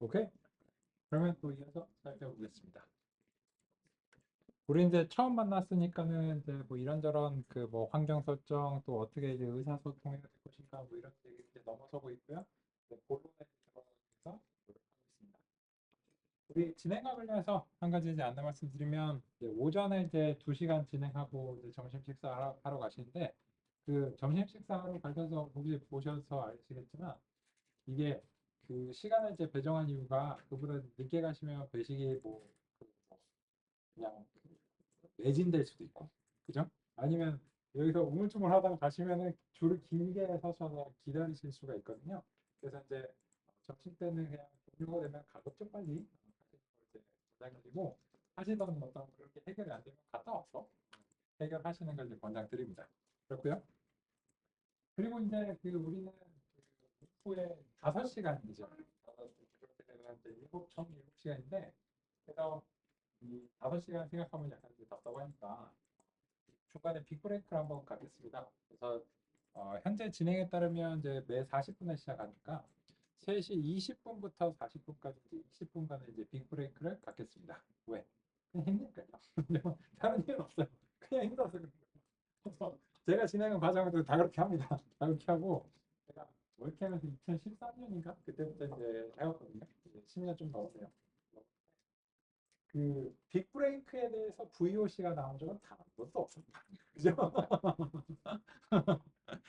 오케이? 그러면 또 이어서 살펴보겠습니다. 우리 이제 처음 만났으니까는 이제 뭐 이런저런 그 뭐 환경 설정 또 어떻게 이제 의사소통해야 될 것인가 뭐 이런 얘기 이제 넘어서고 있고요. 이제 본론에 들어가서 노력하겠습니다. 우리 진행과 관련해서 한 가지 이제 안내 말씀드리면 이제 오전에 이제 2시간 진행하고 이제 점심 식사하러 가시는데 그 점심 식사하러 가셔서 거기 보셔서 아시겠지만 이게 그 시간을 이제 배정한 이유가 그보다 늦게 가시면 배식이 뭐 그냥 매진될 수도 있고, 그죠? 아니면 여기서 우물쭈물하다가 가시면은 줄을 길게 서셔서 기다리실 수가 있거든요. 그래서 이제 점심 때는 그냥 종료가 되면 가급적 빨리 이제 권장드리고 하시던 어떤 그렇게 해결이 안 되면 갔다 와서 해결하시는 걸 이제 권장드립니다. 그렇고요. 그리고 이제 그 우리는 그 후에 5시간이죠. 그렇게 되면 이제 총 7시간인데 그래서 이 5시간 생각하면 약간 이제 답답하니까 중간에 빅브레이크를 한번 갖겠습니다. 그래서 현재 진행에 따르면 이제 매 40분에 시작하니까 3시 20분부터 40분까지 20분간의 이제 빅브레이크를 갖겠습니다. 왜? 그냥 힘드니까요. 다른 이유는 없어요. 그냥 힘들어서 그래요. 그래서 제가 진행한 과정도 다 그렇게 합니다. 다 그렇게 하고 제가 월캠에서 2013년인가 그때부터 이제 해왔거든요. 이제 10년 좀 넘었어요. 그 빅브레이크에 대해서 VOC가 나온 적은 단 한 번도 없습니다. 그죠?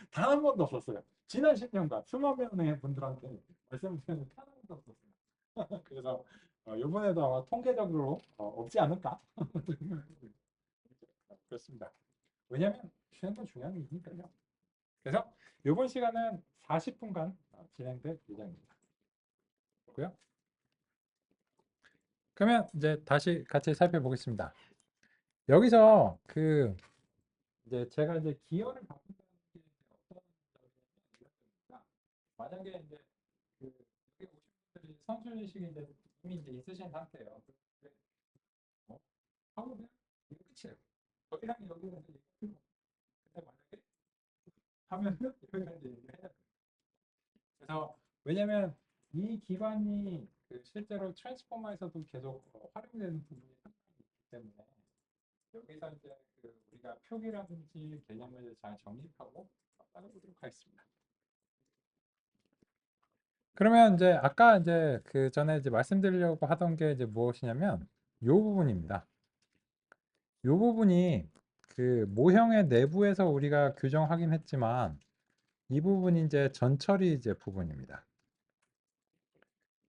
단 한 번도 없었어요. 지난 10년간 수만 명의 분들한테 말씀드렸는데 단 한 번도 없었어요. 그래서 이번에도 아마 통계적으로 없지 않을까? 그렇습니다. 왜냐하면 쉬는 건 중요한 일이니까요. 그래서 이번 시간은 40분간 진행될 예정입니다. 그렇고요. 그러면 이제 다시 같이 살펴보겠습니다. 여기서 그 이제 제가 이제 기여를 바꾼다는 게 어떤 점이냐면 만약에 이제 그 여기 오신 분들이 선출직이 이제 이미 이제 있으신 상태예요. 근데 하고 그냥 이게 끝이에요. 더 이상 여기는 이제 필요 없어요. 근데 만약에 하면은 여기가 이제 얘기를 해야 돼요. 그래서 왜냐면 이 기반이 그 실제로 트랜스포머에서도 계속 활용되는 부분이 상당히 있기 때문에 여기서 이제 그 우리가 표기라든지 개념을 잘 정립하고 따라보도록 하겠습니다. 그러면 이제 아까 이제 그 전에 이제 말씀드리려고 하던 게 이제 무엇이냐면 요 부분입니다. 요 부분이 그 모형의 내부에서 우리가 규정하긴 했지만 이 부분이 이제 전처리 이제 부분입니다.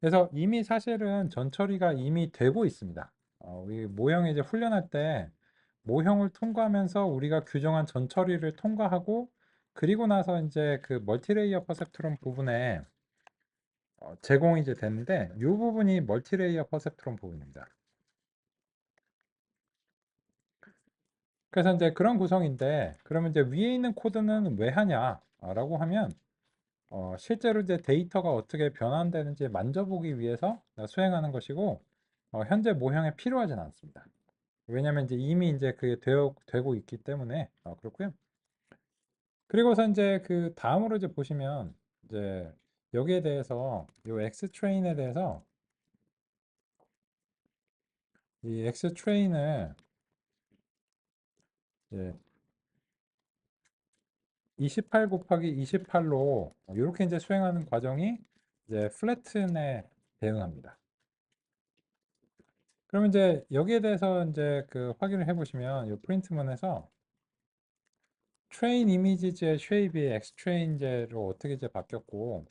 그래서 이미 사실은 전처리가 이미 되고 있습니다. 우리 모형에 이제 훈련할 때 모형을 통과하면서 우리가 규정한 전처리를 통과하고 그리고 나서 이제 그 멀티레이어 퍼셉트론 부분에 제공이 이제 되는데 이 부분이 멀티레이어 퍼셉트론 부분입니다. 그래서 이제 그런 구성인데 그러면 이제 위에 있는 코드는 왜 하냐라고 하면 실제로 이제 데이터가 어떻게 변환되는지 만져보기 위해서 수행하는 것이고 현재 모형에 필요하진 않습니다. 왜냐하면 이제 이미 이제 그게 되고 있기 때문에 그렇고요. 그리고서 이제 그 다음으로 이제 보시면 이제 여기에 대해서 이 X 트레인에 대해서 이 X 트레인을 이제 28 곱하기 28로 이렇게 이제 수행하는 과정이 이제 플래튼에 대응합니다. 그러면 이제 여기에 대해서 이제 그 확인을 해보시면 이 프린트문에서 트레인 이미지의 쉐입이 X 트레인제로 어떻게 이제 바뀌었고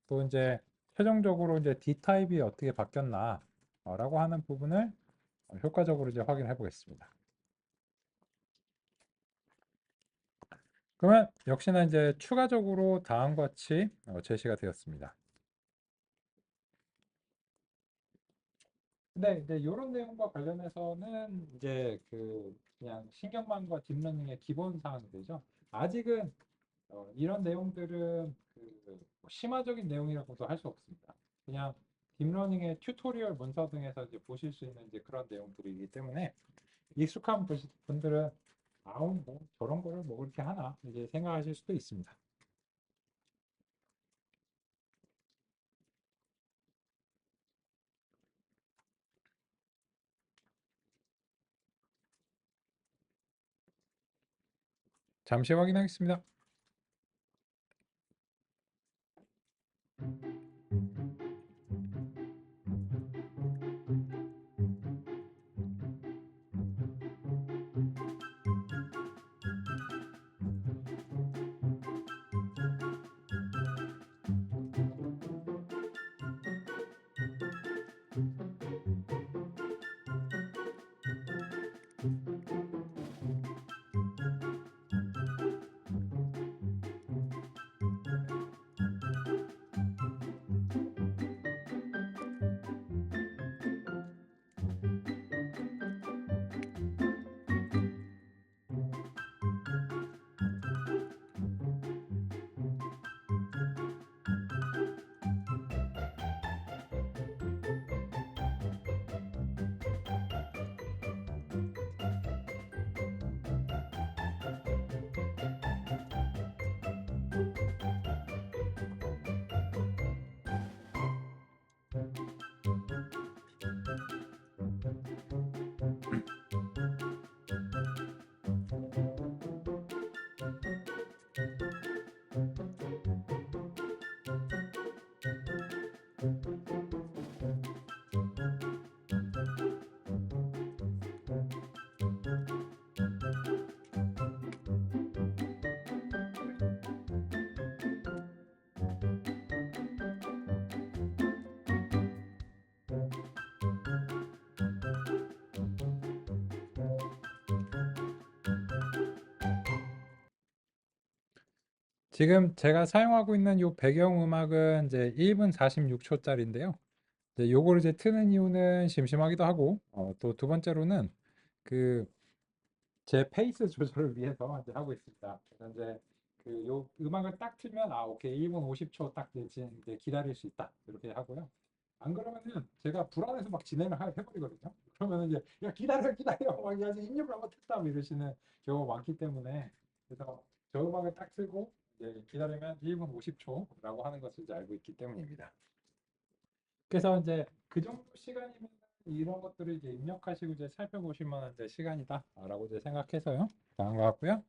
또 이제 최종적으로 이제 D 타입이 어떻게 바뀌었나 라고 하는 부분을 효과적으로 이제 확인해 보겠습니다. 그러면 역시나 이제 추가적으로 다음과 같이 제시가 되었습니다. 근데 이제 이런 내용과 관련해서는 이제 그 그냥 신경망과 딥러닝의 기본 사항이 되죠. 아직은 이런 내용들은 그뭐 심화적인 내용이라고도 할 수 없습니다. 그냥 딥러닝의 튜토리얼 문서 등에서 이제 보실 수 있는 이제 그런 내용들이기 때문에 익숙한 분들은 아우 뭐 저런 거를 뭐 그렇게 하나 이제 생각하실 수도 있습니다. 잠시 확인하겠습니다. 지금 제가 사용하고 있는 이 배경 음악은 이제 1분 46초짜리인데요. 이제 요거를 이제 트는 이유는 심심하기도 하고, 또 두 번째로는 그 제 페이스 조절을 위해서 이제 하고 있습니다. 그래서 이제 그 요 음악을 딱 틀면 오케이 1분 50초 딱 이제 기다릴 수 있다 이렇게 하고요. 안 그러면은 제가 불안해서 막 진행을 해버리거든요. 그러면은 이제 야 기다려 막 아직 입력을 한번 했다 뭐 이러시는 경우가 많기 때문에 그래서 저 음악을 딱 틀고 이제 기다리면 1분 50초라고 하는 것을 이제 알고 있기 때문입니다. 그래서 이제 그 정도 시간이면 이런 것들을 이제 입력하시고 이제 살펴보실 만한 이제 시간이다라고 이제 생각해서요. 나온 것 같고요.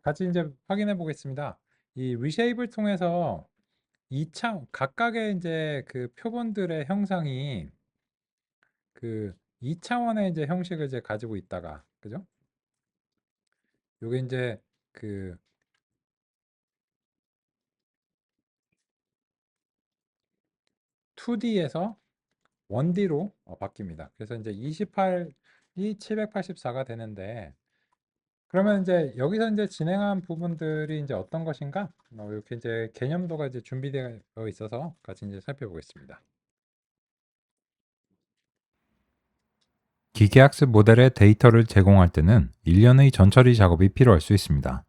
같이 이제 확인해 보겠습니다. 이 리쉐입을 통해서 각각의 이제 그 표본들의 형상이 그 2차원의 이제 형식을 이제 가지고 있다가, 그죠? 요게 이제 그 2D에서 1D로 바뀝니다. 그래서 이제 28이 784가 되는데, 그러면 이제 여기서 이제 진행한 부분들이 이제 어떤 것인가? 이렇게 이제 개념도가 이제 준비되어 있어서 같이 이제 살펴보겠습니다. 기계학습 모델의 데이터를 제공할 때는 일련의 전처리 작업이 필요할 수 있습니다.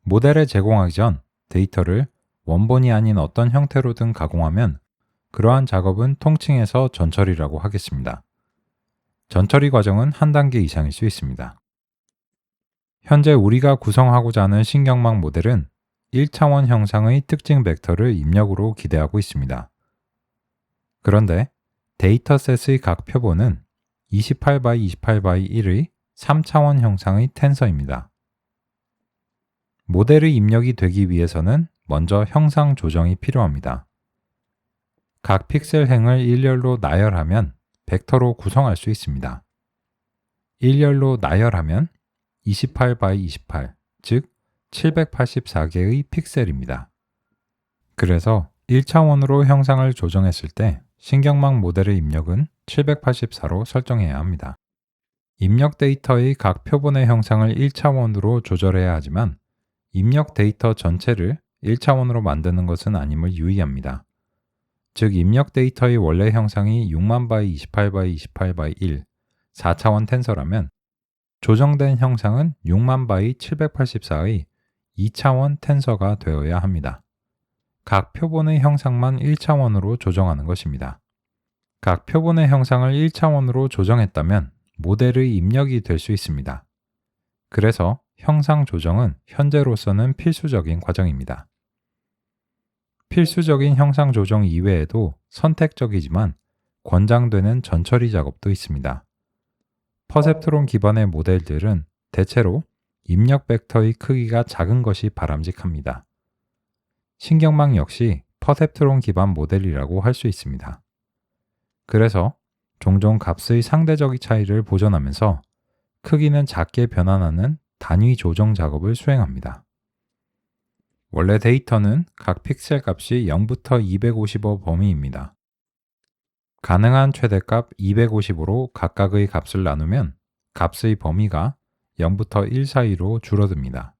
모델을 제공하기 전 데이터를 원본이 아닌 어떤 형태로든 가공하면 그러한 작업은 통칭해서 전처리라고 하겠습니다. 전처리 과정은 한 단계 이상일 수 있습니다. 현재 우리가 구성하고자 하는 신경망 모델은 1차원 형상의 특징 벡터를 입력으로 기대하고 있습니다. 그런데 데이터셋의 각 표본은 28x28x1의 3차원 형상의 텐서입니다. 모델의 입력이 되기 위해서는 먼저 형상 조정이 필요합니다. 각 픽셀 행을 일렬로 나열하면 벡터로 구성할 수 있습니다. 일렬로 나열하면 28x28, 즉 784개의 픽셀입니다. 그래서 1차원으로 형상을 조정했을 때 신경망 모델의 입력은 784로 설정해야 합니다. 입력 데이터의 각 표본의 형상을 1차원으로 조절해야 하지만 입력 데이터 전체를 1차원으로 만드는 것은 아님을 유의합니다. 즉 입력 데이터의 원래 형상이 6만 바이 28 바이 28 바이 1 4차원 텐서라면 조정된 형상은 6만 바이 784의 2차원 텐서가 되어야 합니다. 각 표본의 형상만 1차원으로 조정하는 것입니다. 각 표본의 형상을 1차원으로 조정했다면 모델의 입력이 될 수 있습니다. 그래서 형상 조정은 현재로서는 필수적인 과정입니다. 필수적인 형상 조정 이외에도 선택적이지만 권장되는 전처리 작업도 있습니다. 퍼셉트론 기반의 모델들은 대체로 입력 벡터의 크기가 작은 것이 바람직합니다. 신경망 역시 퍼셉트론 기반 모델이라고 할 수 있습니다. 그래서 종종 값의 상대적 차이를 보존하면서 크기는 작게 변환하는 단위 조정 작업을 수행합니다. 원래 데이터는 각 픽셀 값이 0부터 255 범위입니다. 가능한 최대값 250으로 각각의 값을 나누면 값의 범위가 0부터 1 사이로 줄어듭니다.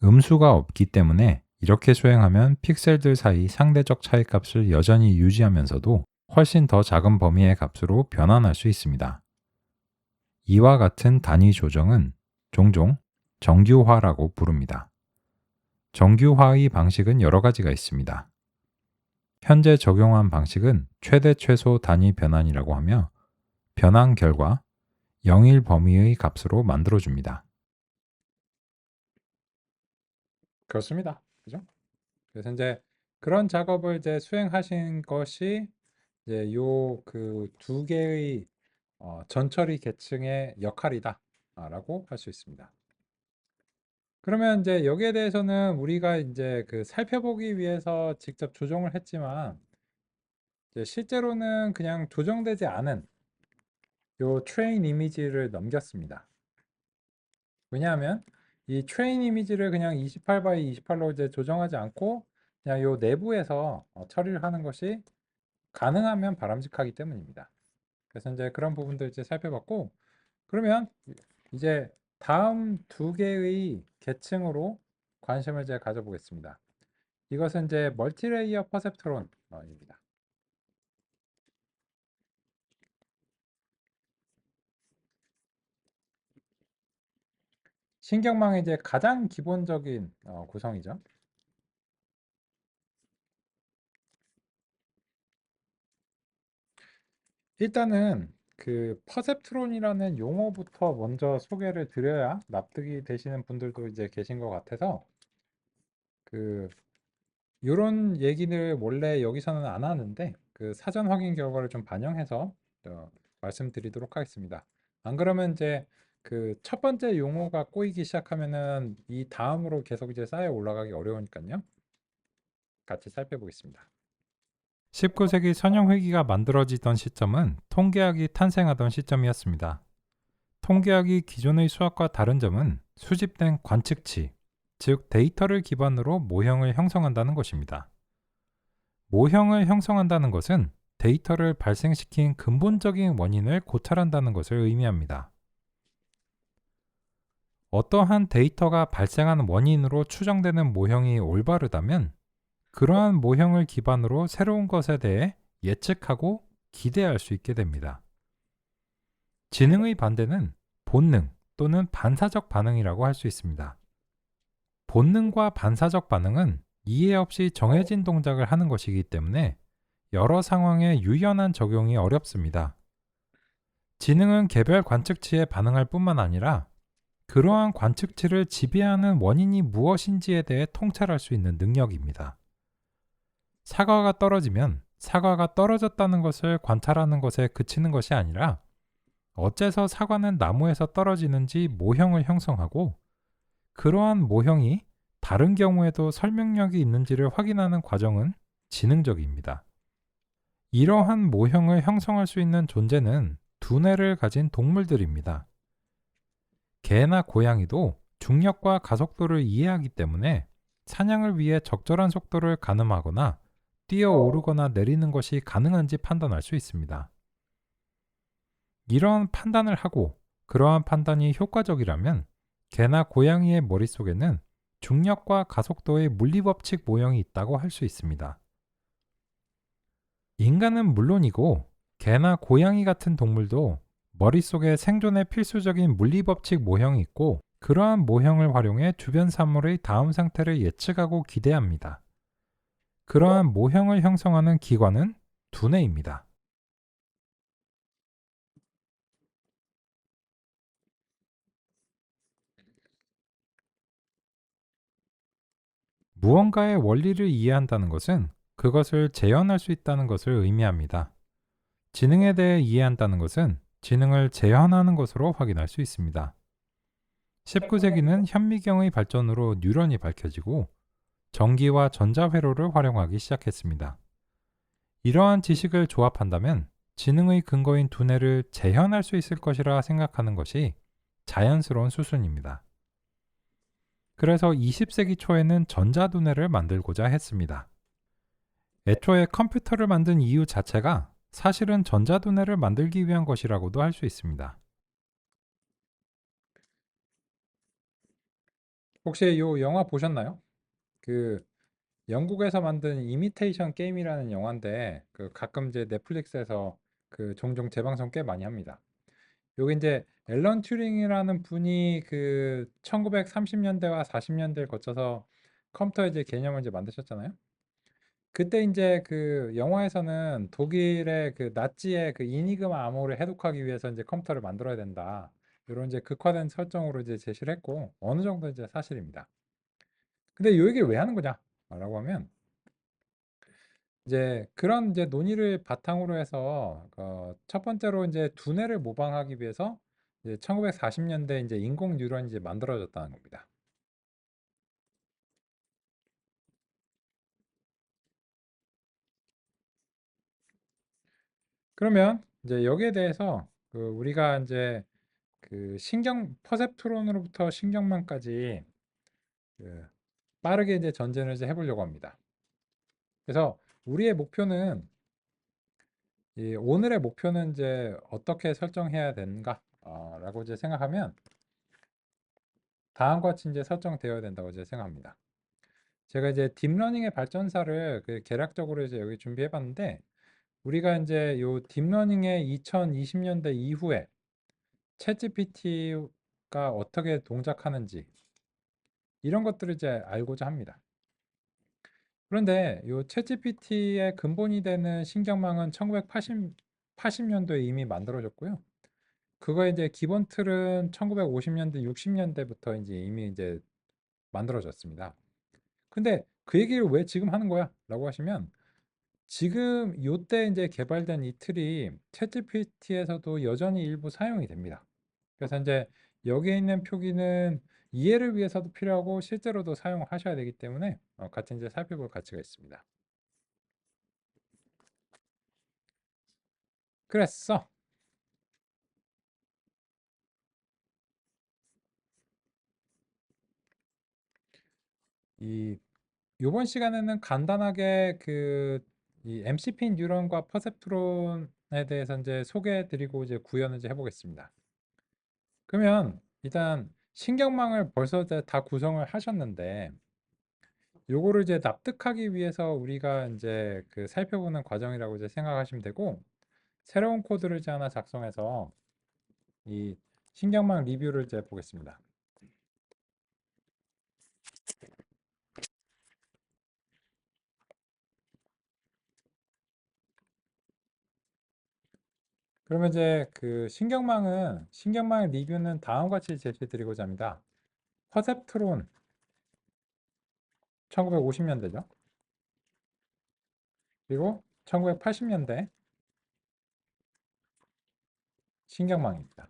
음수가 없기 때문에 이렇게 수행하면 픽셀들 사이 상대적 차이값을 여전히 유지하면서도 훨씬 더 작은 범위의 값으로 변환할 수 있습니다. 이와 같은 단위 조정은 종종 정규화라고 부릅니다. 정규화의 방식은 여러 가지가 있습니다. 현재 적용한 방식은 최대 최소 단위 변환이라고 하며 변환 결과 0일 범위의 값으로 만들어줍니다. 그렇습니다. 그죠? 그래서 이제 그런 작업을 이제 수행하신 것이 이제 요 그 두 개의 전처리 계층의 역할이다라고 할 수 있습니다. 그러면 이제 여기에 대해서는 우리가 이제 그 살펴보기 위해서 직접 조정을 했지만 이제 실제로는 그냥 조정되지 않은 요 트레인 이미지를 넘겼습니다. 왜냐하면 이 트레인 이미지를 그냥 28 x 28로 이제 조정하지 않고 그냥 요 내부에서 처리를 하는 것이 가능하면 바람직하기 때문입니다. 그래서 이제 그런 부분들 이제 살펴봤고, 그러면 이제 다음 두 개의 계층으로 관심을 이제 가져보겠습니다. 이것은 이제 멀티레이어 퍼셉트론입니다. 신경망의 이제 가장 기본적인 구성이죠. 일단은 그 퍼셉트론이라는 용어부터 먼저 소개를 드려야 납득이 되시는 분들도 이제 계신 것 같아서 그 이런 얘기를 원래 여기서는 안 하는데 그 사전 확인 결과를 좀 반영해서 말씀드리도록 하겠습니다. 안 그러면 이제 그 첫 번째 용어가 꼬이기 시작하면은 이 다음으로 계속 이제 쌓여 올라가기 어려우니까요. 같이 살펴보겠습니다. 19세기 선형회기가 만들어지던 시점은 통계학이 탄생하던 시점이었습니다. 통계학이 기존의 수학과 다른 점은 수집된 관측치, 즉 데이터를 기반으로 모형을 형성한다는 것입니다. 모형을 형성한다는 것은 데이터를 발생시킨 근본적인 원인을 고찰한다는 것을 의미합니다. 어떠한 데이터가 발생한 원인으로 추정되는 모형이 올바르다면 그러한 모형을 기반으로 새로운 것에 대해 예측하고 기대할 수 있게 됩니다. 지능의 반대는 본능 또는 반사적 반응이라고 할 수 있습니다. 본능과 반사적 반응은 이해 없이 정해진 동작을 하는 것이기 때문에 여러 상황에 유연한 적용이 어렵습니다. 지능은 개별 관측치에 반응할 뿐만 아니라 그러한 관측치를 지배하는 원인이 무엇인지에 대해 통찰할 수 있는 능력입니다. 사과가 떨어지면 사과가 떨어졌다는 것을 관찰하는 것에 그치는 것이 아니라 어째서 사과는 나무에서 떨어지는지 모형을 형성하고 그러한 모형이 다른 경우에도 설명력이 있는지를 확인하는 과정은 지능적입니다. 이러한 모형을 형성할 수 있는 존재는 두뇌를 가진 동물들입니다. 개나 고양이도 중력과 가속도를 이해하기 때문에 사냥을 위해 적절한 속도를 가늠하거나 뛰어오르거나 내리는 것이 가능한지 판단할 수 있습니다. 이러한 판단을 하고 그러한 판단이 효과적이라면 개나 고양이의 머릿속에는 중력과 가속도의 물리법칙 모형이 있다고 할 수 있습니다. 인간은 물론이고 개나 고양이 같은 동물도 머릿속에 생존에 필수적인 물리법칙 모형이 있고 그러한 모형을 활용해 주변 사물의 다음 상태를 예측하고 기대합니다. 그러한 모형을 형성하는 기관은 두뇌입니다. 무언가의 원리를 이해한다는 것은 그것을 재현할 수 있다는 것을 의미합니다. 지능에 대해 이해한다는 것은 지능을 재현하는 것으로 확인할 수 있습니다. 19세기는 현미경의 발전으로 뉴런이 밝혀지고 전기와 전자회로를 활용하기 시작했습니다. 이러한 지식을 조합한다면 지능의 근거인 두뇌를 재현할 수 있을 것이라 생각하는 것이 자연스러운 수순입니다. 그래서 20세기 초에는 전자두뇌를 만들고자 했습니다. 애초에 컴퓨터를 만든 이유 자체가 사실은 전자두뇌를 만들기 위한 것이라고도 할 수 있습니다. 혹시 이 영화 보셨나요? 그 영국에서 만든 이미테이션 게임이라는 영화인데 그 가끔 이제 넷플릭스에서 그 종종 재방송 꽤 많이 합니다. 여기 이제 앨런 튜링이라는 분이 그 1930년대와 40년대를 거쳐서 컴퓨터의 이제 개념을 이제 만드셨잖아요. 그때 이제 그 영화에서는 독일의 그 나치의 그 이니그마 암호를 해독하기 위해서 이제 컴퓨터를 만들어야 된다. 이런 이제 극화된 설정으로 이제 제시를 했고 어느 정도 이제 사실입니다. 근데 이 얘기를 왜 하는 거냐라고 하면 이제 그런 이제 논의를 바탕으로 해서 첫 번째로 이제 두뇌를 모방하기 위해서 이제 1940년대 이제 인공 뉴런이 이제 만들어졌다는 겁니다. 그러면 이제 여기에 대해서 그 우리가 이제 그 신경 퍼셉트론으로부터 신경망까지 그 빠르게 이제 전진을 이제 해보려고 합니다. 그래서 우리의 목표는 이 오늘의 목표는 이제 어떻게 설정해야 되는가라고 이제 생각하면 다음과 같이 이제 설정되어야 된다고 이제 생각합니다. 제가 이제 딥러닝의 발전사를 그 계략적으로 이제 여기 준비해 봤는데 우리가 이제 요 딥러닝의 2020년대 이후에 챗GPT가 어떻게 동작하는지 이런 것들을 이제 알고자 합니다. 그런데 요 챗GPT의 근본이 되는 신경망은 1980년도에 이미 만들어졌고요. 그거의 이제 기본 틀은 1950년대, 60년대부터 이제 이미 이제 만들어졌습니다. 근데 그 얘기를 왜 지금 하는 거야? 라고 하시면 지금 요때 이제 개발된 이 틀이 챗GPT에서도 여전히 일부 사용이 됩니다. 그래서 이제 여기에 있는 표기는 이해를 위해서도 필요하고 실제로도 사용하셔야 되기 때문에 같이 이제 살펴볼 가치가 있습니다. 그랬어. 이 요번 시간에는 간단하게 그 이 MCP 뉴런과 퍼셉트론에 대해서 이제 소개해드리고 이제 구현을 이제 해보겠습니다. 그러면 일단 신경망을 벌써 이제 다 구성을 하셨는데 요거를 이제 납득하기 위해서 우리가 이제 그 살펴보는 과정이라고 이제 생각하시면 되고 새로운 코드를 이제 하나 작성해서 이 신경망 리뷰를 이제 보겠습니다. 그러면 이제 그 신경망 리뷰는 다음과 같이 제시해 드리고자 합니다. 퍼셉트론 1950년대죠. 그리고 1980년대 신경망입니다.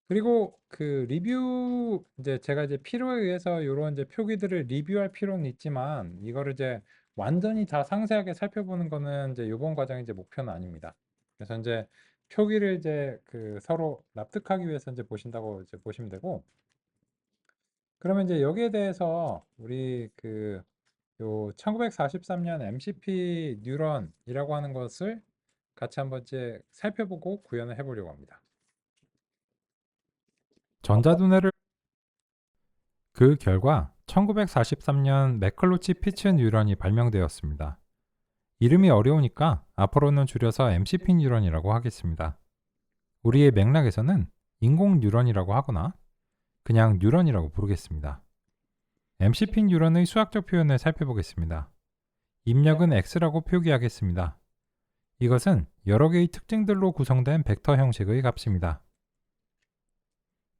그리고 그 리뷰 이제 제가 이제 필요에 의해서 이런 이제 표기들을 리뷰할 필요는 있지만 이거를 이제 완전히 다 상세하게 살펴보는 거는 이제 이번 과정의 이제 목표는 아닙니다. 그래서 이제 표기를 이제 그 서로 납득하기 위해서 이제 보신다고 이제 보시면 되고 그러면 이제 여기에 대해서 우리 그 요 1943년 MCP 뉴런이라고 하는 것을 같이 한번 이제 살펴보고 구현을 해보려고 합니다. 전자두뇌를 그 결과 1943년 매클로치 피츠 뉴런이 발명되었습니다. 이름이 어려우니까 앞으로는 줄여서 MCP 뉴런이라고 하겠습니다. 우리의 맥락에서는 인공 뉴런이라고 하거나 그냥 뉴런이라고 부르겠습니다. MCP 뉴런의 수학적 표현을 살펴보겠습니다. 입력은 X라고 표기하겠습니다. 이것은 여러 개의 특징들로 구성된 벡터 형식의 값입니다.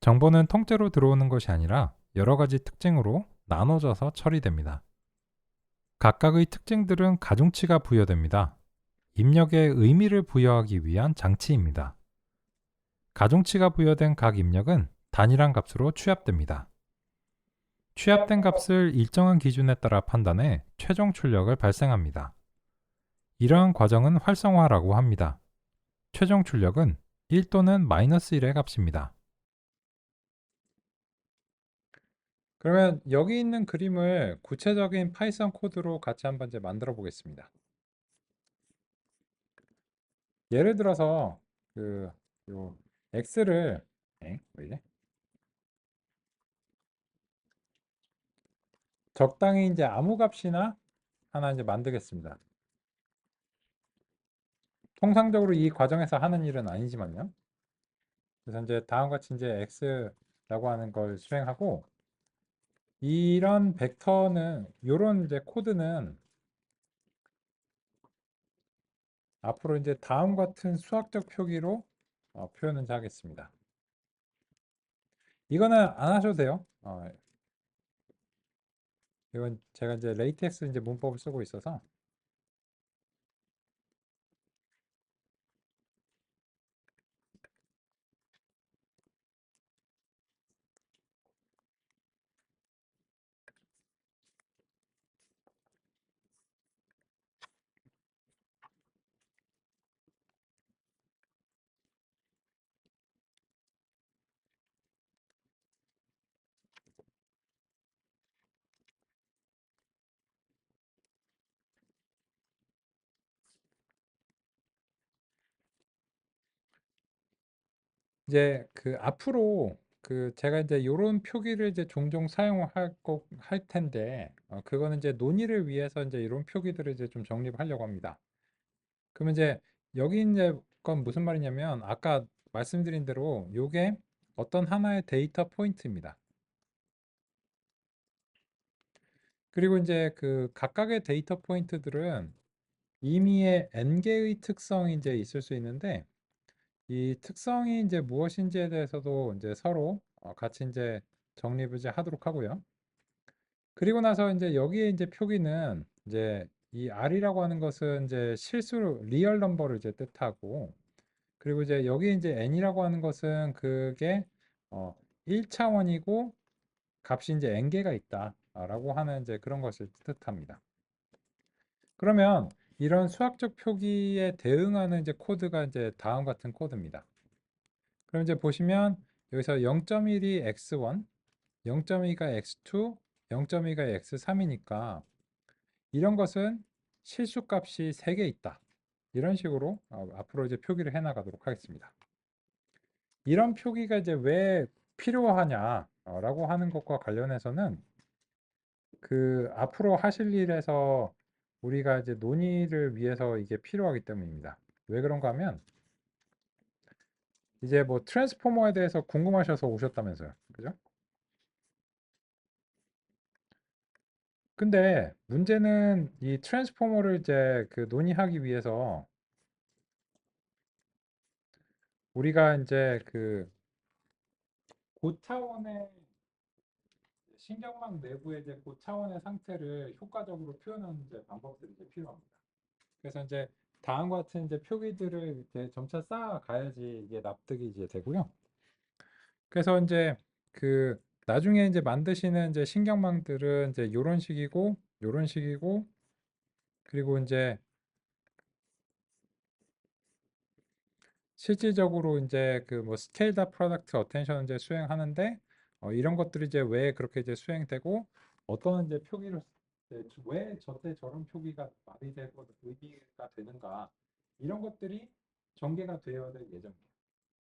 정보는 통째로 들어오는 것이 아니라 여러 가지 특징으로 나눠져서 처리됩니다. 각각의 특징들은 가중치가 부여됩니다. 입력에 의미를 부여하기 위한 장치입니다. 가중치가 부여된 각 입력은 단일한 값으로 취합됩니다. 취합된 값을 일정한 기준에 따라 판단해 최종 출력을 발생합니다. 이러한 과정은 활성화라고 합니다. 최종 출력은 1 또는 -1의 값입니다. 그러면 여기 있는 그림을 구체적인 파이썬 코드로 같이 한번 이제 만들어 보겠습니다. 예를 들어서 요 x를 왜 이래? 적당히 이제 아무 값이나 하나 이제 만들겠습니다. 통상적으로 이 과정에서 하는 일은 아니지만요. 그래서 이제 다음과 같이 이제 x라고 하는 걸 수행하고 이런 벡터는 요런 이제 코드는 앞으로 이제 다음 같은 수학적 표기로 표현을 이제 하겠습니다. 이거는 안 하셔도 돼요. 이건 제가 이제 레이텍스 이제 문법을 쓰고 있어서 이제 그 앞으로 제가 이제 요런 표기를 이제 종종 할 텐데 그거는 이제 논의를 위해서 이제 이런 표기들을 이제 좀 정립을 하려고 합니다. 그러면 이제 여기 이제 건 무슨 말이냐면 아까 말씀드린 대로 요게 어떤 하나의 데이터 포인트입니다. 그리고 이제 그 각각의 데이터 포인트들은 임의의 n개의 특성이 이제 있을 수 있는데 이 특성이 이제 무엇인지에 대해서도 이제 서로 같이 이제 정립을 이제 하도록 하고요. 그리고 나서 이제 여기에 이제 표기는 이제 이 R이라고 하는 것은 이제 실수로 리얼 넘버를 이제 뜻하고 그리고 이제 여기 이제 N이라고 하는 것은 그게 1차원이고 값이 이제 N개가 있다라고 하는 이제 그런 것을 뜻합니다. 그러면 이런 수학적 표기에 대응하는 이제 코드가 이제 다음 같은 코드입니다. 그럼 이제 보시면 여기서 0.1이 x1, 0.2가 x2, 0.2가 x3이니까 이런 것은 실수값이 3개 있다. 이런 식으로 앞으로 이제 표기를 해 나가도록 하겠습니다. 이런 표기가 이제 왜 필요하냐라고 하는 것과 관련해서는 그 앞으로 하실 일에서 우리가 이제 논의를 위해서 이게 필요하기 때문입니다. 왜 그런가 하면 이제 뭐 트랜스포머에 대해서 궁금하셔서 오셨다면서요. 그죠? 근데 문제는 이 트랜스포머를 이제 그 논의하기 위해서 우리가 이제 그 고차원의 신경망 내부의 이제 고차원의 상태를 효과적으로 표현하는 이제 방법들이 이제 필요합니다. 그래서 이제 다음과 같은 이제 표기들을 이제 점차 쌓아 가야지 이게 납득이 이제 되고요. 그래서 이제 그 나중에 이제 만드시는 이제 신경망들은 이제 요런 식이고 요런 식이고 그리고 이제 실질적으로 이제 그 뭐 스케일드 업 프로덕트 어텐션 이제 수행하는데 이런 것들이 이제 왜 그렇게 이제 수행되고 어떤 이제 표기를 왜 저때 저런 표기가 말이 되고 의미가 되는가 이런 것들이 전개가 되어야 될 예정이에요.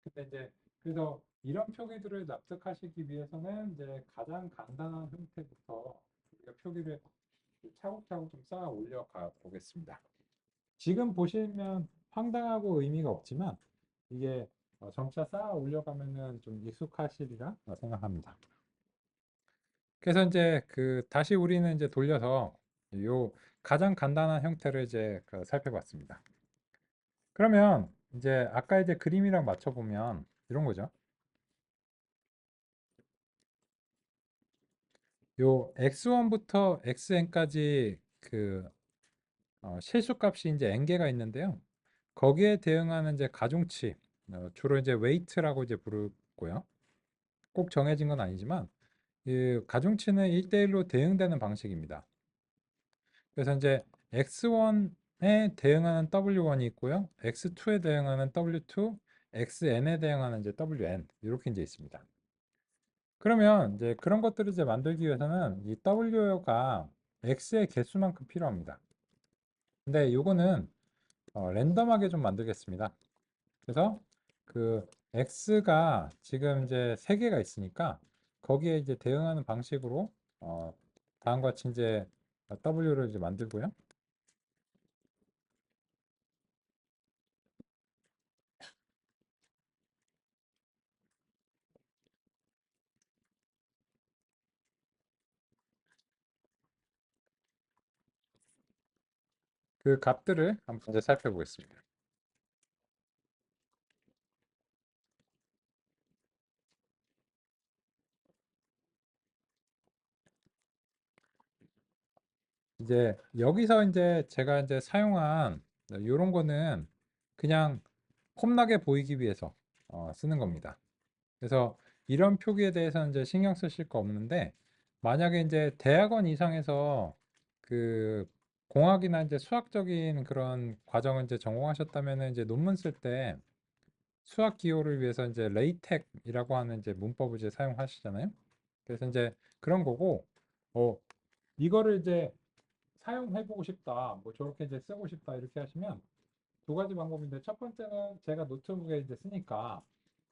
근데 이제 그래서 이런 표기들을 납득하시기 위해서는 이제 가장 간단한 형태부터 우리가 표기를 차곡차곡 좀 쌓아 올려가 보겠습니다. 지금 보시면 황당하고 의미가 없지만 이게 점차 쌓아 올려가면은 좀 익숙하시리라 생각합니다. 그래서 이제 그 다시 우리는 이제 돌려서 요 가장 간단한 형태를 이제 살펴봤습니다. 그러면 이제 아까 이제 그림이랑 맞춰보면 이런 거죠. 요 x1부터 xn까지 실수값이 이제 n개가 있는데요. 거기에 대응하는 이제 가중치, 주로 이제 웨이트라고 이제 부르고요. 꼭 정해진 건 아니지만 이 가중치는 1대1로 대응되는 방식입니다. 그래서 이제 x1에 대응하는 w1이 있고요. x2에 대응하는 w2, xn에 대응하는 이제 wn 이렇게 이제 있습니다. 그러면 이제 그런 것들을 이제 만들기 위해서는 이 w가 x의 개수만큼 필요합니다. 근데 요거는 랜덤하게 좀 만들겠습니다. 그래서 그 x가 지금 이제 세 개가 있으니까 거기에 이제 대응하는 방식으로 다음과 같이 이제 w를 이제 만들고요. 그 값들을 한번 이제 살펴보겠습니다. 이제 여기서 이제 제가 이제 사용한 이런 거는 그냥 폼나게 보이기 위해서 쓰는 겁니다. 그래서 이런 표기에 대해서는 이제 신경 쓰실 거 없는데 만약에 이제 대학원 이상에서 그 공학이나 이제 수학적인 그런 과정을 이제 전공하셨다면 이제 논문 쓸 때 수학 기호를 위해서 이제 레이텍이라고 하는 이제 문법을 이제 사용하시잖아요. 그래서 이제 그런 거고 이거를 이제 사용해보고 싶다, 뭐 저렇게 이제 쓰고 싶다 이렇게 하시면 두 가지 방법인데 첫 번째는 제가 노트북에 이제 쓰니까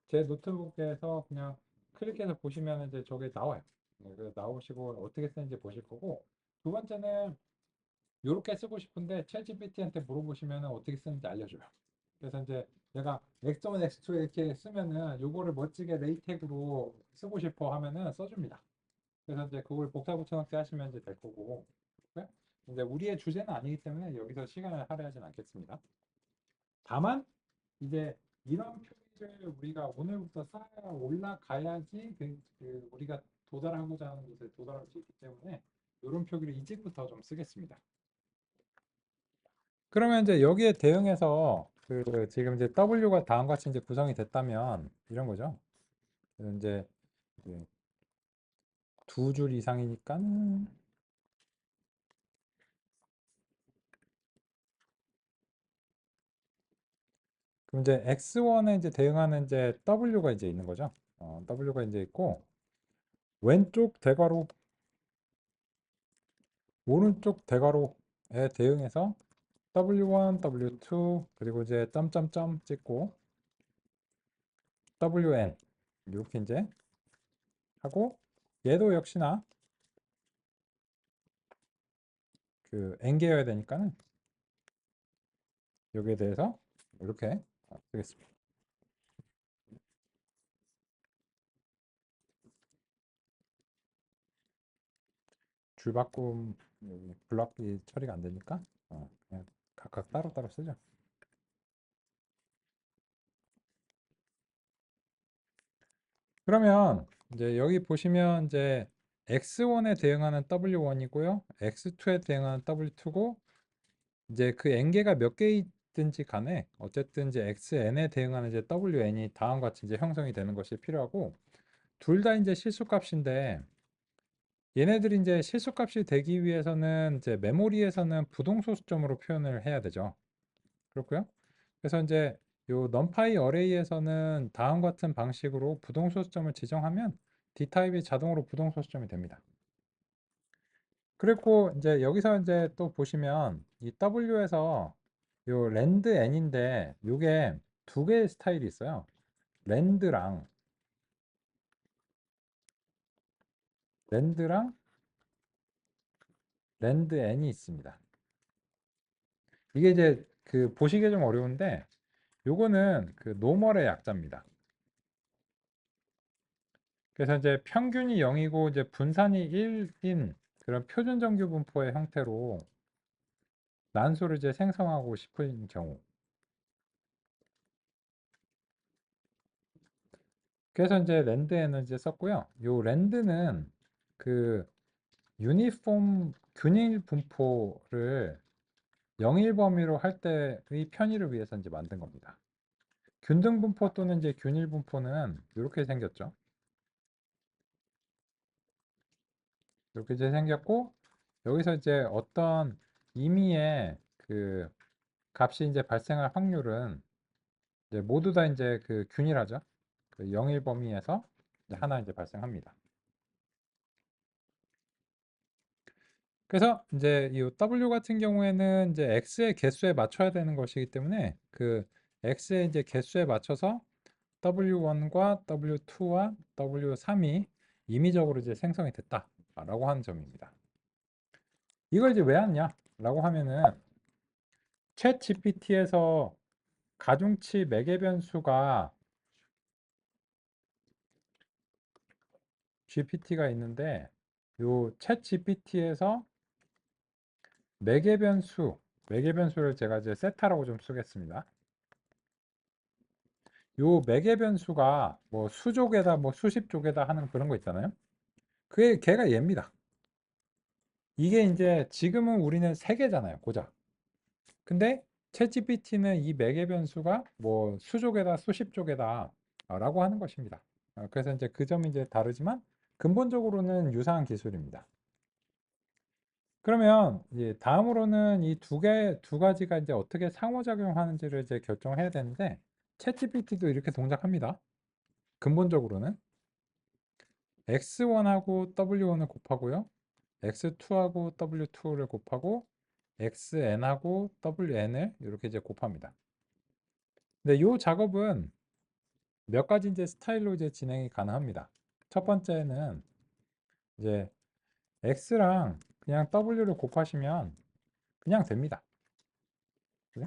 제 노트북에서 그냥 클릭해서 보시면 이제 저게 나와요. 네, 그래서 나오시고 어떻게 쓰는지 보실 거고 두 번째는 이렇게 쓰고 싶은데 챗GPT한테 물어보시면 어떻게 쓰는지 알려줘요. 그래서 이제 내가 X1, X2 이렇게 쓰면은 요거를 멋지게 레이텍으로 쓰고 싶어 하면은 써줍니다. 그래서 이제 그걸 복사 붙여넣기 하시면 이제 될 거고. 네? 근데 우리의 주제는 아니기 때문에 여기서 시간을 할애하진 않겠습니다. 다만 이제 이런 표기를 우리가 오늘부터 쌓아 올라가야지 우리가 도달하고자 하는 곳에 도달할 수 있기 때문에 이런 표기를 이제부터 좀 쓰겠습니다. 그러면 이제 여기에 대응해서 지금 이제 W가 다음과 같이 이제 구성이 됐다면 이런 거죠. 그래서 이제 두 줄 이상이니까 그럼 이제 X1에 이제 대응하는 이제 W가 이제 있는 거죠. W가 이제 있고 왼쪽 대괄호 오른쪽 대괄호에 대응해서 W1, W2 그리고 이제 점점점 찍고 WN 이렇게 이제 하고 얘도 역시나 N개여야 되니까는 여기에 대해서 이렇게 쓰겠습니다. 줄바꿈 블럭이 처리가 안 되니까 그냥 각각 따로따로 쓰죠. 그러면 이제 여기 보시면 이제 X1에 대응하는 W1이고요. X2에 대응하는 W2고 이제 그 n개가 몇 개 있든지 간에 어쨌든 이제 xn에 대응하는 이제 wn이 다음과 같이 이제 형성이 되는 것이 필요하고 둘 다 이제 실수값인데 얘네들이 이제 실수값이 되기 위해서는 이제 메모리에서는 부동소수점으로 표현을 해야 되죠. 그렇고요. 그래서 이제 요 numpy 어레이에서는 다음 같은 방식으로 부동소수점을 지정하면 d타입이 자동으로 부동소수점이 됩니다. 그리고 이제 여기서 이제 또 보시면 이 W에서 요 랜드 n인데 요게 두 개의 스타일이 있어요. 랜드랑 랜드랑 랜드 n이 있습니다. 이게 이제 보시기 좀 어려운데 요거는 노멀의 약자입니다. 그래서 이제 평균이 0이고 이제 분산이 1인 그런 표준 정규 분포의 형태로 난수를 이제 생성하고 싶은 경우. 그래서 이제 랜드 n을 이제 썼고요. 요 랜드는 유니폼 균일 분포를 영일 범위로 할 때의 편의를 위해서 이제 만든 겁니다. 균등 분포 또는 이제 균일 분포는 이렇게 생겼죠. 이렇게 이제 생겼고 여기서 이제 어떤 임의의 그 값이 이제 발생할 확률은 이제 모두 다 이제 그 균일하죠. 그 영일 범위에서 이제 하나 이제 발생합니다. 그래서 이제 이 W 같은 경우에는 이제 X의 개수에 맞춰야 되는 것이기 때문에 그 X의 이제 개수에 맞춰서 W1과 W2와 W3이 임의적으로 이제 생성이 됐다라고 하는 점입니다. 이걸 이제 왜 하냐라고 하면은 챗 GPT에서 가중치 매개 변수가 GPT가 있는데 요 챗 GPT에서 매개 변수를 제가 이제 세타라고 좀 쓰겠습니다. 요 매개 변수가 뭐 수족에다 뭐 수십족에다 하는 그런 거 있잖아요. 그게 걔가 얘입니다. 이게 이제 지금은 우리는 세 개잖아요, 고작. 근데 챗GPT는 이 매개 변수가 뭐 수족에다 수십족에다 라고 하는 것입니다. 그래서 이제 그 점이 이제 다르지만 근본적으로는 유사한 기술입니다. 그러면 이제 다음으로는 이 두 가지가 이제 어떻게 상호작용하는지를 이제 결정해야 되는데 챗GPT도 이렇게 동작합니다. 근본적으로는 x1하고 w1을 곱하고요. x2하고 w2를 곱하고 xn하고 wn을 이렇게 이제 곱합니다. 근데 이 작업은 몇 가지 이제 스타일로 이제 진행이 가능합니다. 첫 번째는 이제 x랑 그냥 w를 곱하시면 그냥 됩니다. 그죠?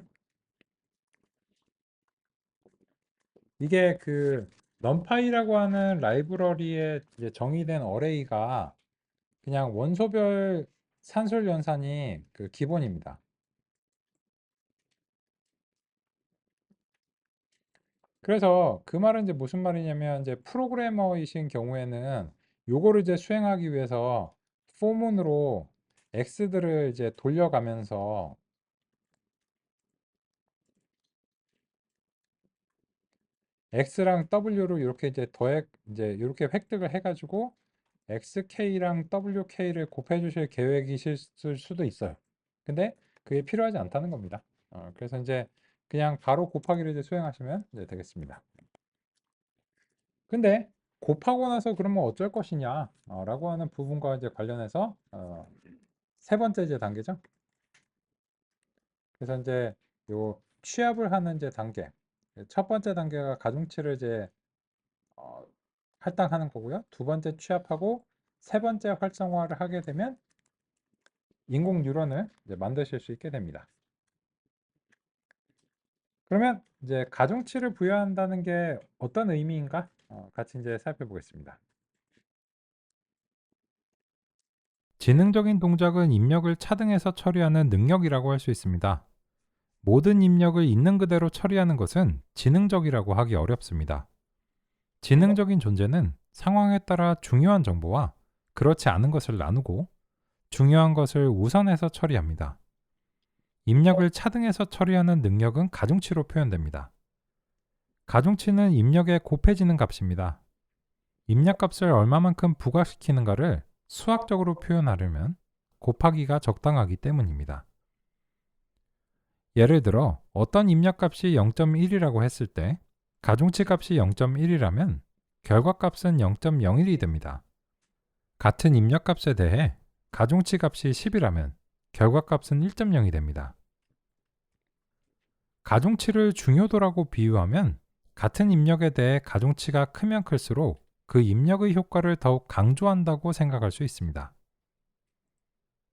이게 그 numpy라고 하는 라이브러리에 이제 정의된 어레이가 그냥 원소별 산술 연산이 그 기본입니다. 그래서 그 말은 이제 무슨 말이냐면 이제 프로그래머이신 경우에는 요거를 이제 수행하기 위해서 포문으로 x들을 이제 돌려가면서 x랑 w로 이렇게 이제 이제 이렇게 획득을 해가지고 xk랑 wk를 곱해 주실 계획이실 수도 있어요. 근데 그게 필요하지 않다는 겁니다. 그래서 이제 그냥 바로 곱하기를 이제 수행하시면 이제 되겠습니다. 근데 곱하고 나서 그러면 어쩔 것이냐 라고 하는 부분과 이제 관련해서 세 번째 이제 단계죠. 그래서 이제 요 취합을 하는 이제 단계. 첫 번째 단계가 가중치를 이제 어, 할당하는 거고요. 두 번째 취합하고 세 번째 활성화를 하게 되면 인공 뉴런을 이제 만드실 수 있게 됩니다. 그러면 이제 가중치를 부여한다는 게 어떤 의미인가? 같이 이제 살펴보겠습니다. 지능적인 동작은 입력을 차등해서 처리하는 능력이라고 할 수 있습니다. 모든 입력을 있는 그대로 처리하는 것은 지능적이라고 하기 어렵습니다. 지능적인 존재는 상황에 따라 중요한 정보와 그렇지 않은 것을 나누고 중요한 것을 우선해서 처리합니다. 입력을 차등해서 처리하는 능력은 가중치로 표현됩니다. 가중치는 입력에 곱해지는 값입니다. 입력값을 얼마만큼 부과시키는가를 수학적으로 표현하려면 곱하기가 적당하기 때문입니다. 예를 들어 어떤 입력값이 0.1이라고 했을 때 가중치 값이 0.1이라면 결과값은 0.01이 됩니다. 같은 입력값에 대해 가중치 값이 10이라면 결과값은 1.0이 됩니다. 가중치를 중요도라고 비유하면 같은 입력에 대해 가중치가 크면 클수록 그 입력의 효과를 더욱 강조한다고 생각할 수 있습니다.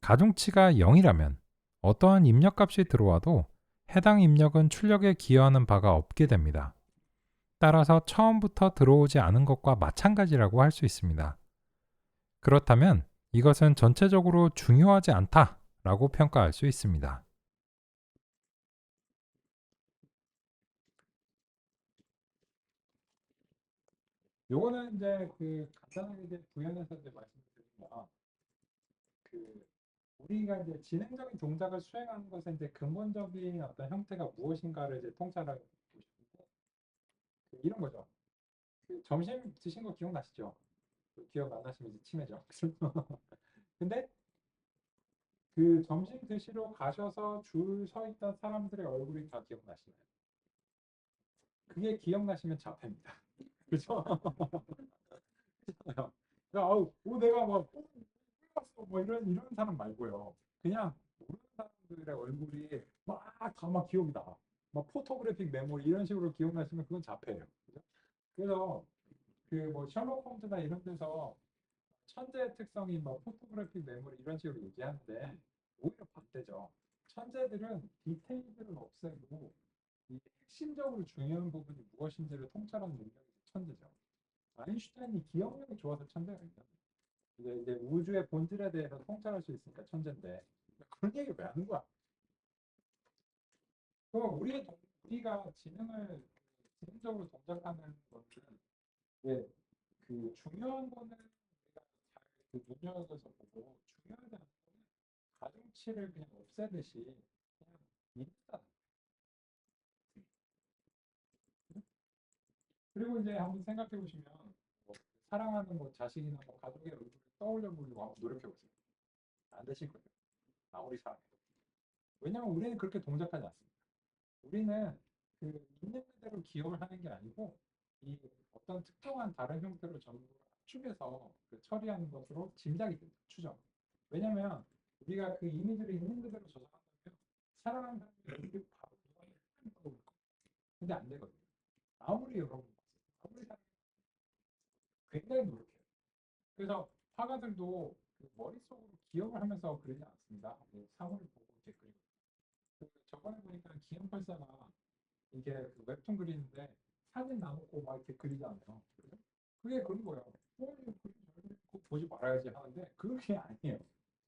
가중치가 0이라면 어떠한 입력값이 들어와도 해당 입력은 출력에 기여하는 바가 없게 됩니다. 따라서 처음부터 들어오지 않은 것과 마찬가지라고 할 수 있습니다. 그렇다면 이것은 전체적으로 중요하지 않다라고 평가할 수 있습니다. 요거는 이제 그 간단하게 이제 구현해서 이제 말씀드리면 그 우리가 이제 진행적인 동작을 수행하는 것에 이제 근본적인 어떤 형태가 무엇인가를 이제 통찰하고 싶은데 이런 거죠. 그 점심 드신 거 기억나시죠? 그 기억 안 나시면 이제 치매죠. 근데 그 점심 드시러 가셔서 줄 서 있던 사람들의 얼굴이 다 기억나시나요? 그게 기억나시면 자폐입니다. 그죠? 야, 내가 막 봤어 뭐 이런 사람 말고요. 그냥 모르는 사람들의 얼굴이 막 기억이 나. 막 포토그래픽 메모리 이런 식으로 기억나시면 그건 자폐예요. 그죠? 그래서 그 뭐 셜록 홈즈나 이런 데서 천재의 특성이 뭐 포토그래픽 메모리 이런 식으로 얘기하는데 오히려 반대죠. 천재들은 디테일들을 없애고 이 핵심적으로 중요한 부분이 무엇인지를 통찰하는 능력이 천재죠. 아인슈타인이 기억력이 좋아서 천재가 있다. 이제 우주의 본질에 대해서 통찰할 수 있으니까 천재인데 그런 얘기 왜 하는 거야? 그럼 우리가 지능적으로 동작하는 것은 예, 그 중요한 거는 우리가 잘그 눈여겨서 보고 중요하지 않은 거는 가중치를 그냥 없애듯이 그냥 있다. 그리고 이제 한번 생각해 보시면 뭐 사랑하는 뭐 자식이나 뭐 가족의 얼굴을 떠올려 보려고 한번 노력해 보세요. 안 되실 거예요. 아무리 사랑해도. 왜냐하면 우리는 그렇게 동작하지 않습니다. 우리는 그 있는 그대로 기억을 하는 게 아니고 이 어떤 특정한 다른 형태로 전부 압축해서 그 처리하는 것으로 짐작이 됩니다. 추정. 왜냐하면 우리가 그 이미지를 있는 그대로 저장한다면 사랑하는 사람의 얼굴이 바로 누가 있는 거 근데 안 되거든요. 아무리 여러분 봤어요. 아무리 사람 굉장히 노력해요. 그래서 화가들도 그 머릿속으로 기억을 하면서 그리지 않습니다. 사물을 보고 이렇게 그리고. 저번에 보니까 기안84가 이게 그 웹툰 그리는데 사진 나놓고 막 이렇게 그리잖아요. 그죠? 그게 그런 거예요. 이거 그림 잘 그리고 보지 말아야지 하는데 그게 아니에요.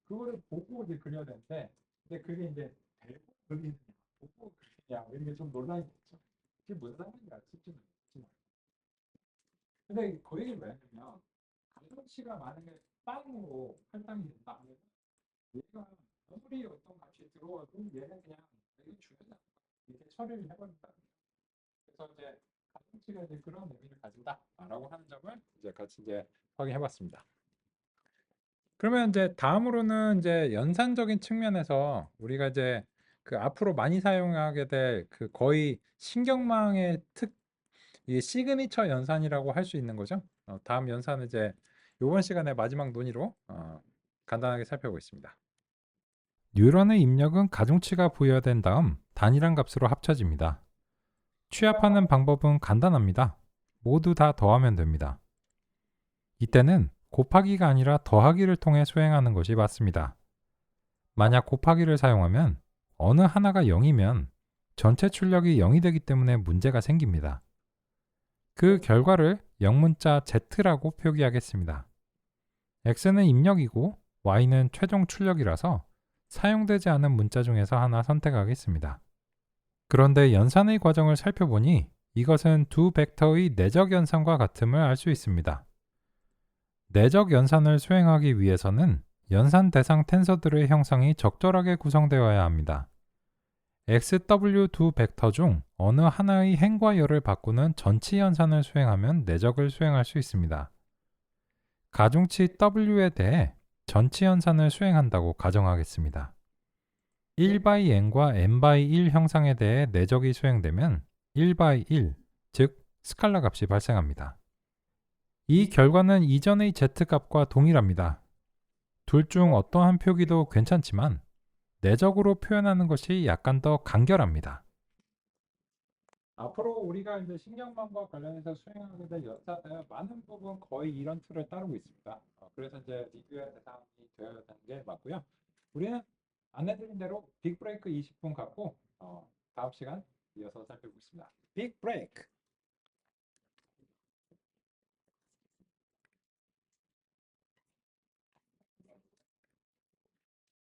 그거를 보고 이제 그려야 되는데 근데 그게 이제 대본 그리느냐 보고 그리느냐 이런 게 좀 논란이 됐죠. 그게 무슨 상관인가 싶지는 않지만 근데 그 얘기를 왜 했냐면 가중치가 만약에 빵으로 할당이 된다 하면 얘가 아무리 어떤 값이 들어와도 얘는 그냥 되게 중요하지 않다. 이렇게 처리를 해버린다. 그래서 이제 가중치가 이제 그런 의미를 가진다라고 하는 점을 이제 같이 이제 확인해봤습니다. 그러면 이제 다음으로는 이제 연산적인 측면에서 우리가 이제 그 앞으로 많이 사용하게 될 그 거의 신경망의 이게 시그니처 연산이라고 할 수 있는 거죠. 다음 연산은 이제 이번 시간의 마지막 논의로 간단하게 살펴보겠습니다. 뉴런의 입력은 가중치가 부여된 다음 단일한 값으로 합쳐집니다. 취합하는 방법은 간단합니다. 모두 다 더하면 됩니다. 이때는 곱하기가 아니라 더하기를 통해 수행하는 것이 맞습니다. 만약 곱하기를 사용하면 어느 하나가 0이면 전체 출력이 0이 되기 때문에 문제가 생깁니다. 그 결과를 영문자 Z라고 표기하겠습니다. X는 입력이고 Y는 최종 출력이라서 사용되지 않은 문자 중에서 하나 선택하겠습니다. 그런데 연산의 과정을 살펴보니 이것은 두 벡터의 내적 연산과 같음을 알 수 있습니다. 내적 연산을 수행하기 위해서는 연산 대상 텐서들의 형상이 적절하게 구성되어야 합니다. XW 두 벡터 중 어느 하나의 행과 열을 바꾸는 전치 연산을 수행하면 내적을 수행할 수 있습니다. 가중치 W에 대해 전치 연산을 수행한다고 가정하겠습니다. 1/n과 n/1 형상에 대해 내적이 수행되면 1/1, 즉 스칼라 값이 발생합니다. 이 결과는 이전의 z값과 동일합니다. 둘 중 어떠한 표기도 괜찮지만 내적으로 표현하는 것이 약간 더 간결합니다. 앞으로 우리가 이제 신경망과 관련해서 수행하게 될 연산은 많은 부분 거의 이런 틀을 따르고 있습니다. 그래서 이제 리뷰의 대상이 되어야 되는 게 맞고요. 우리는 안내드린 대로 빅브레이크 20분 갖고 다음 시간 이어서 살펴보겠습니다. 빅브레이크!